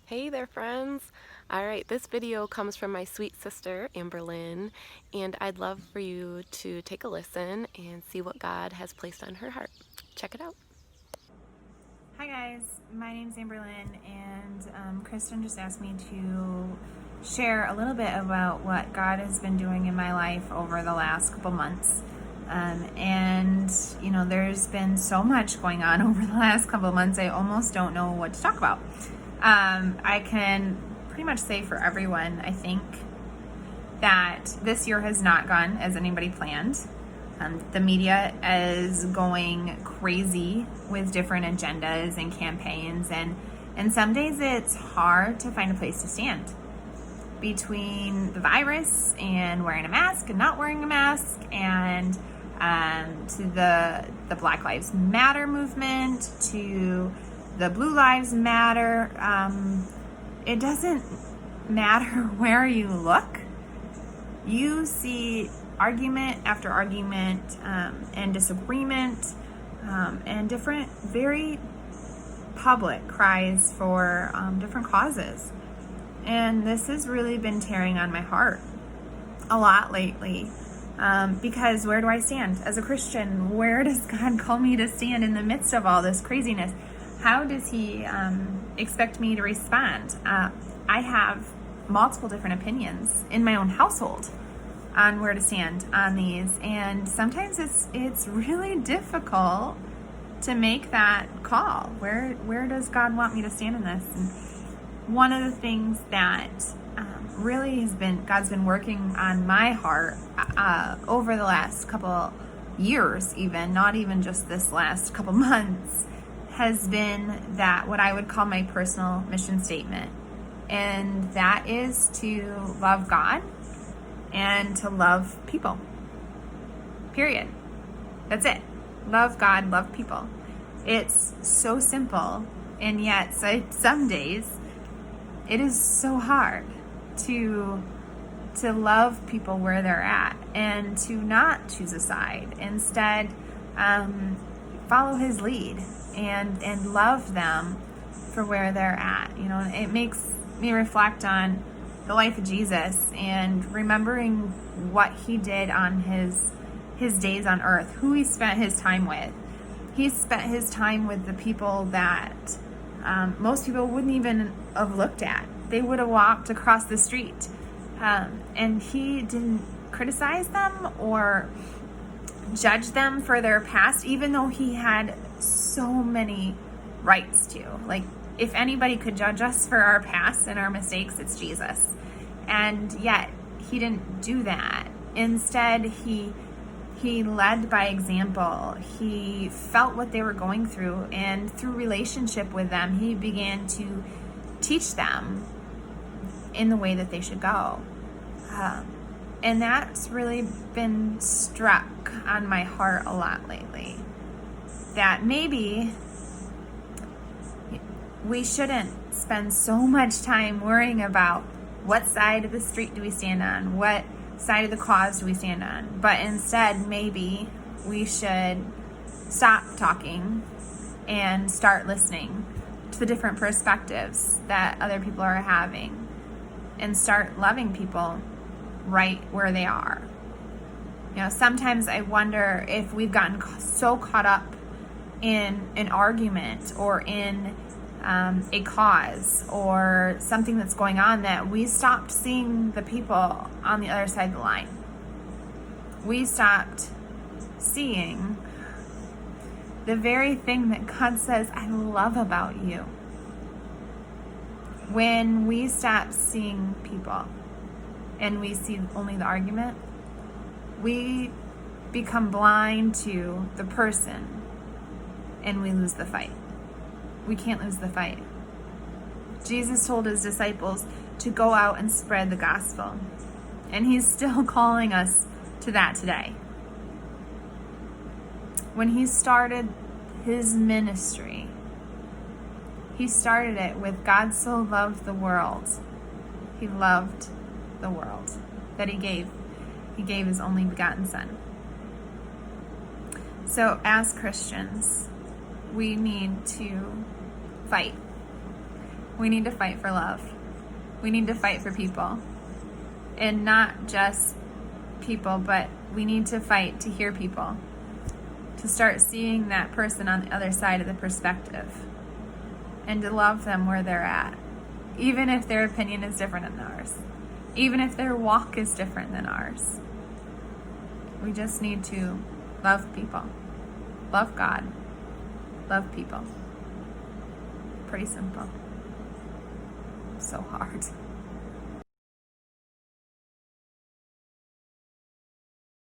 Hey there, friends. All right, this video comes from my sweet sister, Amberlynn, and I'd love for you to take a listen and see what God has placed on her heart. Check it out. Hi guys, my name's Amberlynn, and Kristen just asked me to share a little bit about what God has been doing in my life over the last couple months. There's been so much going on over the last couple of months, I almost don't know what to talk about. I can pretty much say for everyone, I think, that this year has not gone as anybody planned. The media is going crazy with different agendas and campaigns, and some days it's hard to find a place to stand between the virus and wearing a mask and not wearing a mask, and to the Black Lives Matter movement, to the Blue Lives Matter. It doesn't matter where you look. You see argument after argument and disagreement and different, very public cries for different causes. And this has really been tearing on my heart a lot lately, because where do I stand as a Christian? Where does God call me to stand in the midst of all this craziness? How does He expect me to respond? I have multiple different opinions in my own household on where to stand on these, and sometimes it's really difficult to make that call. Where does God want me to stand in this? And one of the things that really has been, God's been working on my heart over the last couple years, even not even just this last couple months, has been that what I would call my personal mission statement, and that is to love God and to love people. Period. That's it. Love God, love people. It's so simple, and yet some days it is so hard to love people where they're at and to not choose a side. Instead, follow His lead and love them for where they're at. It makes me reflect on the life of Jesus and remembering what He did on his days on earth, who He spent His time with. He spent His time with the people that most people wouldn't even have looked at. They would have walked across the street, and He didn't criticize them or judge them for their past, even though He had so many rights to. Like, if anybody could judge us for our past and our mistakes, it's Jesus. And yet He didn't do that. Instead, he led by example. He felt what they were going through, and through relationship with them, He began to teach them in the way that they should go. And that's really been struck on my heart a lot lately. That maybe we shouldn't spend so much time worrying about what side of the street do we stand on, what side of the cause do we stand on, but instead maybe we should stop talking and start listening to the different perspectives that other people are having, and start loving people right where they are. Sometimes I wonder if we've gotten so caught up in an argument or in a cause or something that's going on that we stopped seeing the people on the other side of the line. We stopped seeing the very thing that God says, I love about you. When we stop seeing people and we see only the argument, we become blind to the person and we lose the fight. We can't lose the fight. Jesus told His disciples to go out and spread the gospel, and He's still calling us to that today. When He started His ministry, He started it with God so loved the world. He loved the world that He gave His only begotten Son. So as Christians, we need to fight. We need to fight for love. We need to fight for people. And not just people, but we need to fight to hear people. To start seeing that person on the other side of the perspective. And to love them where they're at. Even if their opinion is different than ours. Even if their walk is different than ours. We just need to love people. Love God. Love people. Pretty simple. So hard.